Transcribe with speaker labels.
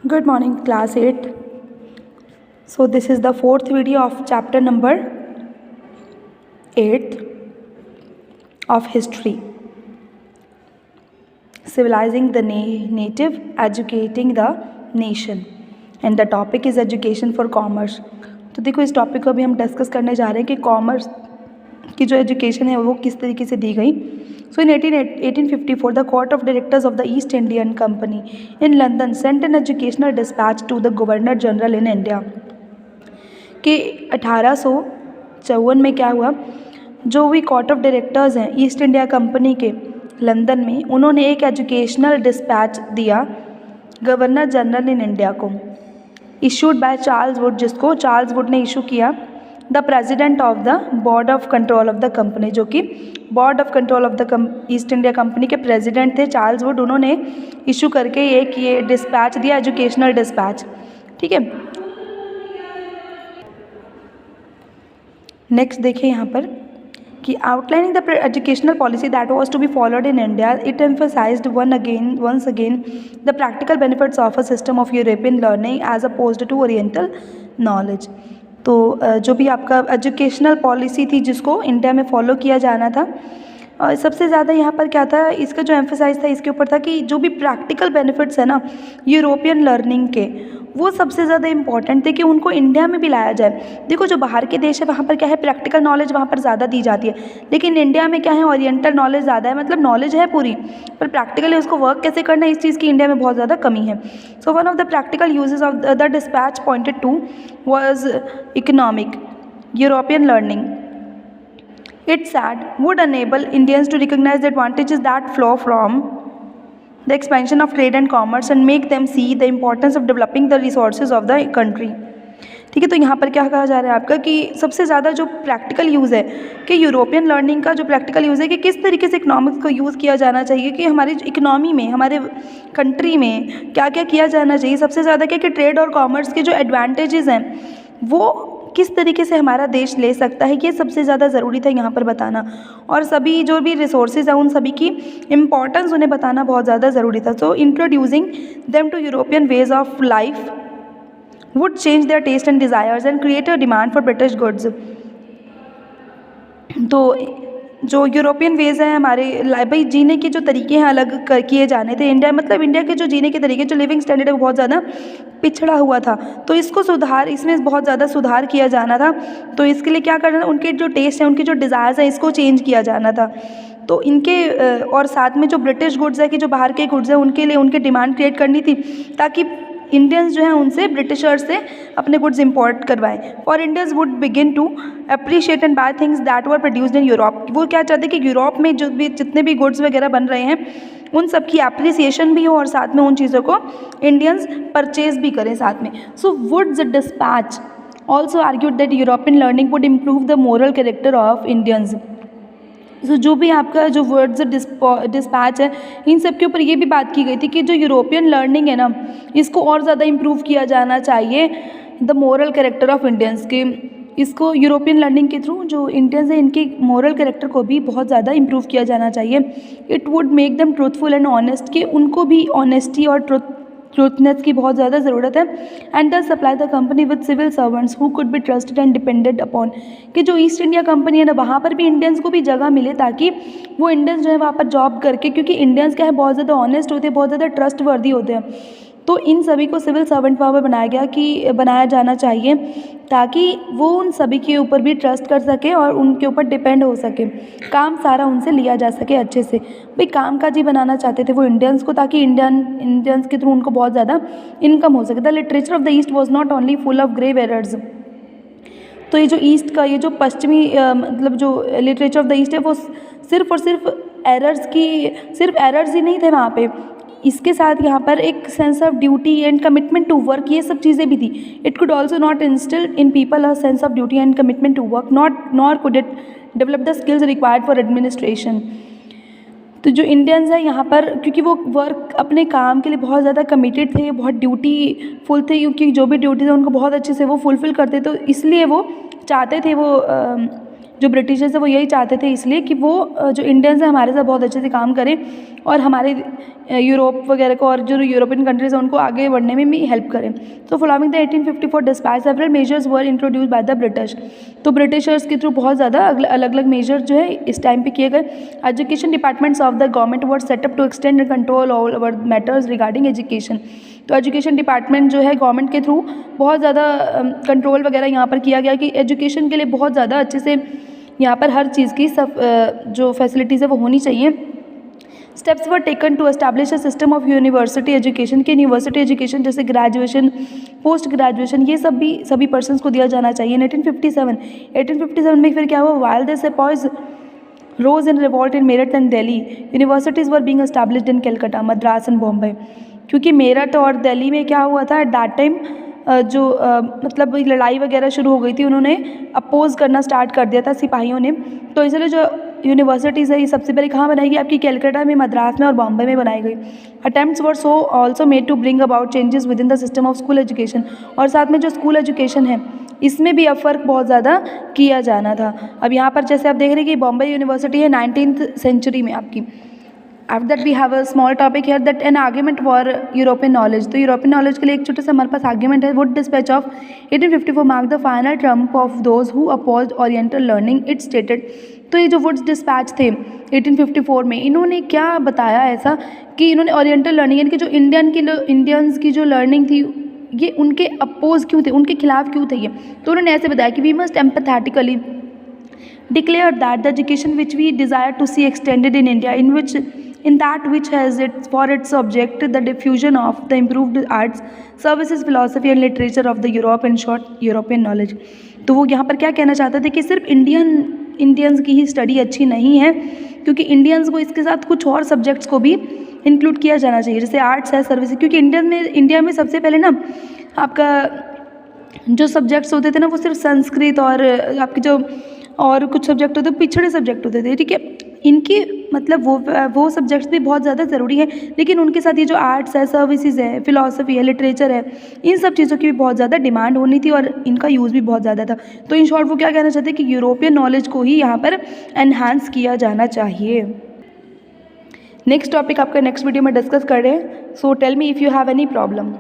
Speaker 1: Good morning, class 8. So this is the fourth video of chapter number 8 of history. Civilizing the native, educating the nation. And the topic is education for commerce. तो देखो इस topic को अभी हम discuss करने जा रहे हैं कि कॉमर्स की जो एजुकेशन है वो किस तरीके से दी गई. So in 1854, the Court of Directors of the East Indian Company in London sent an educational dispatch to the Governor General in India. कि 1854 में क्या हुआ, जो भी कोर्ट ऑफ डायरेक्टर्स हैं ईस्ट इंडिया कंपनी के लंदन में, उन्होंने एक एजुकेशनल डिस्पैच दिया गवर्नर जनरल इन इंडिया को, इशूड बाय चार्ल्स वुड, जिसको चार्ल्स वुड ने इशू किया, the president of the board of control of the company, जो कि board of control of the east India company के president थे Charles Wood. उन्होंने issue करके एक ये डिस्पैच दिया, एजुकेशनल डिस्पैच. ठीक है, नेक्स्ट देखिए यहाँ पर कि outlining the educational policy that was to be followed in India, it emphasised once again the practical benefits of a system of European learning as opposed to oriental knowledge. तो जो भी आपका एजुकेशनल पॉलिसी थी जिसको India में follow किया जाना था, और सबसे ज़्यादा यहाँ पर क्या था, इसका जो एम्फसाइज था इसके ऊपर था कि जो भी प्रैक्टिकल बेनिफिट्स है ना यूरोपियन लर्निंग के, वो सबसे ज़्यादा इंपॉर्टेंट थे कि उनको इंडिया में भी लाया जाए. देखो जो बाहर के देश है वहाँ पर क्या है, प्रैक्टिकल नॉलेज वहाँ पर ज़्यादा दी जाती है, लेकिन इंडिया में क्या है, ओरिएंटल नॉलेज ज़्यादा है. मतलब नॉलेज है पूरी, पर प्रैक्टिकली उसको वर्क कैसे करना है, इस चीज़ की इंडिया में बहुत ज़्यादा कमी है. So one of the practical uses of the dispatch pointed to was economic. European learning, it said, would enable Indians to recognize the advantages that flow from the expansion of trade and commerce and make them see the importance of developing the resources of the country. ठीक है, तो यहाँ पर क्या कहा जा रहा है आपका कि सबसे ज़्यादा जो प्रैक्टिकल यूज़ है कि यूरोपियन लर्निंग का जो प्रैक्टिकल यूज़ है कि किस तरीके से इकोनॉमिक्स को यूज़ किया जाना चाहिए, कि हमारी इकोनॉमी में, हमारे कंट्री में क्या क्या किया जाना चाहिए. सबसे ज़्यादा क्या कि ट्रेड और कॉमर्स के जो एडवांटेजेस हैं वो किस तरीके से हमारा देश ले सकता है, ये सबसे ज़्यादा ज़रूरी था यहाँ पर बताना. और सभी जो भी रिसोर्सेज हैं उन सभी की इम्पॉर्टेंस उन्हें बताना बहुत ज़्यादा ज़रूरी था. So introducing them to European ways of life would change their taste and desires and create a demand for British goods. तो जो यूरोपियन वेज़ हैं हमारे भाई जीने के जो तरीके हैं अलग किए जाने थे. इंडिया मतलब इंडिया के जो जीने के तरीके, जो लिविंग स्टैंडर्ड है वो बहुत ज़्यादा पिछड़ा हुआ था, तो इसको इसमें बहुत ज़्यादा सुधार किया जाना था. तो इसके लिए क्या करना था, उनके जो टेस्ट हैं, उनके जो डिज़ायर्स हैं, इसको चेंज किया जाना था. तो इनके और साथ में जो ब्रिटिश गुड्स है कि जो बाहर के गुड्स हैं उनके लिए उनकी डिमांड क्रिएट करनी थी, ताकि इंडियंस जो हैं उनसे ब्रिटिशर्स से अपने गुड्स इंपोर्ट करवाएं. और Indians would begin to appreciate and buy things that were produced in Europe. वो क्या चाहते हैं कि यूरोप में जो भी जितने भी गुड्स वगैरह बन रहे हैं उन सब की अप्रिसिएशन भी हो और साथ में उन चीज़ों को इंडियंस परचेज भी करें साथ में. So Wood's despatch also argued that European learning would improve the moral character of Indians. तो जो भी आपका जो वर्ड्स डिस्पैच है इन सब के ऊपर ये भी बात की गई थी कि जो यूरोपियन लर्निंग है ना, इसको और ज़्यादा इम्प्रूव किया जाना चाहिए the moral character of Indians के. इसको यूरोपियन लर्निंग के थ्रू जो इंडियंस हैं इनके मोरल कैरेक्टर को भी बहुत ज़्यादा इम्प्रूव किया जाना चाहिए. It would make them truthful and honest, कि उनको भी ऑनेस्टी और ट्रूथनेस की बहुत ज़्यादा ज़रूरत है. And the supply the company with civil servants who could be trusted and depended upon, कि जो ईस्ट इंडिया कंपनी है ना वहाँ पर भी इंडियंस को भी जगह मिले, ताकि वो इंडियंस जो है वहाँ पर जॉब करके, क्योंकि इंडियंस क्या है बहुत ज़्यादा ऑनेस्ट होते हैं, बहुत ज़्यादा ट्रस्ट वर्दी होते हैं. तो इन सभी को सिविल सर्वेंट पावर बनाया जाना चाहिए, ताकि वो उन सभी के ऊपर भी ट्रस्ट कर सके और उनके ऊपर डिपेंड हो सके, काम सारा उनसे लिया जा सके अच्छे से. भाई कामकाज ही बनाना चाहते थे वो इंडियंस को, ताकि इंडियंस के थ्रू उनको बहुत ज़्यादा इनकम हो सके. The literature of the East was not only full of grave errors. तो ये जो ईस्ट का, ये जो पश्चिमी मतलब जो लिटरेचर ऑफ द ईस्ट है वो सिर्फ और सिर्फ एरर्स ही नहीं थे वहाँ पे, इसके साथ यहाँ पर एक sense of duty and commitment to work, ये सब चीज़ें भी थी. It could also not instil in people a sense of duty and commitment to work, nor could it develop the skills required for administration. तो जो Indians हैं यहाँ पर, क्योंकि वो वर्क अपने काम के लिए बहुत ज़्यादा कमिटेड थे, बहुत ड्यूटीफुल थे, क्योंकि जो भी ड्यूटी थे उनको बहुत अच्छे से वो फुलफ़िल करते, तो इसलिए वो चाहते थे वो जो ब्रिटिशर्स है वो यही चाहते थे, इसलिए कि वो जो इंडियंस हैं हमारे साथ बहुत अच्छे से काम करें और हमारे यूरोप वगैरह को और जो यूरोपियन कंट्रीज़ हैं उनको आगे बढ़ने में भी हेल्प करें। तो following the 1854 dispatch several measures were introduce by the British. तो ब्रिटिशर्स के थ्रू बहुत ज़्यादा अलग अलग मेजर जो है इस टाइम पे किए गए। Education departments of the government were set up to extend control over matters regarding education. तो एजुकेशन डिपार्टमेंट जो है गवर्नमेंट के थ्रू बहुत ज़्यादा कंट्रोल वगैरह यहाँ पर किया गया कि एजुकेशन के लिए बहुत ज़्यादा अच्छे से यहाँ पर हर चीज़ की सब जो फैसिलिटीज़ है वो होनी चाहिए। Steps were taken to establish a system of university education के यूनिवर्सिटी एजुकेशन जैसे ग्रेजुएशन, पोस्ट ग्रेजुएशन, ये सब भी सभी पर्सन्स को दिया जाना चाहिए। 1857 में फिर क्या हुआ, while this sepoys rose in revolt in Meerut and Delhi, universities were being established in Calcutta, Madras and Bombay. क्योंकि मेरठ और दिल्ली में क्या हुआ था एट दैट टाइम जो मतलब लड़ाई वगैरह शुरू हो गई थी, उन्होंने अपोज करना स्टार्ट कर दिया था सिपाहियों ने। तो इसलिए जो यूनिवर्सिटीज़ है ये सबसे पहले कहाँ बनाई गई, आपकी कलकत्ता में, मद्रास में और बॉम्बे में बनाई गई। Attempts were so also made to bring about changes within the system of school education. और साथ में जो स्कूल एजुकेशन है इसमें भी अब फ़र्क बहुत ज़्यादा किया जाना था। अब यहाँ पर जैसे आप देख रहे हैं कि बॉम्बे यूनिवर्सिटी है 19th सेंचुरी में आपकी। After that we have a small topic here that an argument for European knowledge. तो यूरोपियन नॉलेज के लिए एक छोटा सा हमारे पास आर्ग्यूमेंट है। Wood dispatch of 1854 mark the final triumph of those who opposed oriental learning, it stated. तो ये जो वुड्स डिस्पैच थे 1854 में, इन्होंने क्या बताया ऐसा कि इन्होंने ओरिएंटल लर्निंग यानी कि जो इंडियंस की जो लर्निंग थी ये उनके अपोज क्यों थे, उनके खिलाफ क्यों थे ये। तो उन्होंने ऐसे बताया कि we must emphatically declare that the education which we desire to see extended in India, in that which has it for its object the diffusion of the improved arts, services, philosophy and literature of the Europe, in short European knowledge। तो वो यहाँ पर क्या कहना चाहते थे कि सिर्फ इंडियंस की ही स्टडी अच्छी नहीं है, क्योंकि इंडियंस को इसके साथ कुछ और सब्जेक्ट्स को भी इंक्लूड किया जाना चाहिए, जैसे आर्ट्स है, सर्विसेज। क्योंकि इंडिया में सबसे पहले ना आपका जो सब्जेक्ट्स होते थे ना वो सिर्फ संस्कृत और आपके जो और कुछ सब्जेक्ट होते पिछड़े सब्जेक्ट होते थे, ठीक है। इनकी मतलब वो सब्जेक्ट्स भी बहुत ज़्यादा ज़रूरी है, लेकिन उनके साथ ये जो आर्ट्स है, सर्विसेज है, फिलॉसफी है, लिटरेचर है, इन सब चीज़ों की भी बहुत ज़्यादा डिमांड होनी थी और इनका यूज़ भी बहुत ज़्यादा था। तो इन शॉर्ट वो क्या कहना चाहते हैं कि यूरोपियन नॉलेज को ही यहाँ पर एनहांस किया जाना चाहिए। नेक्स्ट टॉपिक आपका नेक्स्ट वीडियो में डिस्कस कर रहे हैं। So tell me if you have any problem.